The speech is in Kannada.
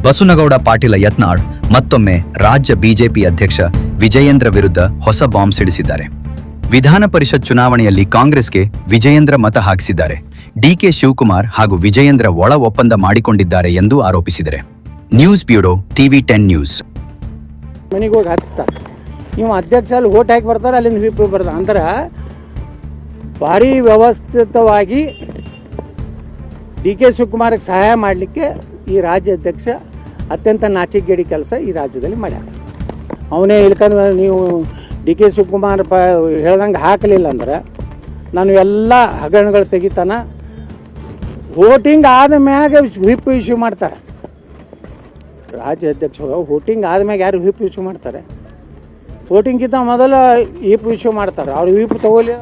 ಬಸನಗೌಡ ಪಾಟೀಲ ಯತ್ನಾಳ್ ಮತ್ತೊಮ್ಮೆ ರಾಜ್ಯ ಬಿಜೆಪಿ ಅಧ್ಯಕ್ಷ ವಿಜಯೇಂದ್ರ ವಿರುದ್ಧ ಹೊಸ ಬಾಂಬ್ ಸಿಡಿಸಿದ್ದಾರೆ. ವಿಧಾನ ಪರಿಷತ್ ಚುನಾವಣೆಯಲ್ಲಿ ಕಾಂಗ್ರೆಸ್ಗೆ ವಿಜಯೇಂದ್ರ ಮತ ಹಾಕಿಸಿದ್ದಾರೆ. ಡಿಕೆ ಶಿವಕುಮಾರ್ ಹಾಗೂ ವಿಜಯೇಂದ್ರ ಒಳ ಒಪ್ಪಂದ ಮಾಡಿಕೊಂಡಿದ್ದಾರೆ ಎಂದು ಆರೋಪಿಸಿದ್ದಾರೆ. News bureau, TV10 news. ಮನೆಗೆ ಹೋಗಿ ಹತ್ತಾರೆ, ನೀವು ಅಧ್ಯಕ್ಷ ಅಲ್ಲಿ ಓಟ್ ಹಾಕಿ ಬರ್ತಾರೆ, ಅಲ್ಲಿಂದ ವಿಪ್ ಬರ್ತಾರೆ. ಅಂದ್ರೆ ಭಾರಿ ವ್ಯವಸ್ಥಿತವಾಗಿ ಡಿ.ಕೆ. ಶಿವಕುಮಾರ್ಗೆ ಸಹಾಯ ಮಾಡಲಿಕ್ಕೆ ಈ ರಾಜ್ಯ ಅಧ್ಯಕ್ಷ ಅತ್ಯಂತ ನಾಚಿಕೆಗೇಡಿ ಕೆಲಸ ಈ ರಾಜ್ಯದಲ್ಲಿ ಮಾಡ್ಯಾರ. ಅವನೇ ಇಲ್ಕಂದ್ರೆ ನೀವು ಡಿ.ಕೆ. ಶಿವಕುಮಾರ್ ಹೇಳ್ದಂಗೆ ಹಾಕಲಿಲ್ಲ ಅಂದ್ರೆ ನಾನು ಎಲ್ಲ ಹಗರಣಗಳು ತೆಗಿತಾನ. ವೋಟಿಂಗ್ ಆದ ಮ್ಯಾಗ ವಿಪ್ ಇಶ್ಯೂ ಮಾಡ್ತಾರೆ. ರಾಜ್ಯ ಅಧ್ಯಕ್ಷ ವೋಟಿಂಗ್ ಆದ್ಮ್ಯಾಗ ಯಾರು ವಿಪ್ ಇಶ್ಯೂ ಮಾಡ್ತಾರೆ? ವೋಟಿಂಗ್ಗಿಂತ ಮೊದಲು ವಿಪ್ ಇಶ್ಯೂ ಮಾಡ್ತಾರೆ. ಅವ್ರು ವಿಪ್ ತಗೊಳ್ಳಿ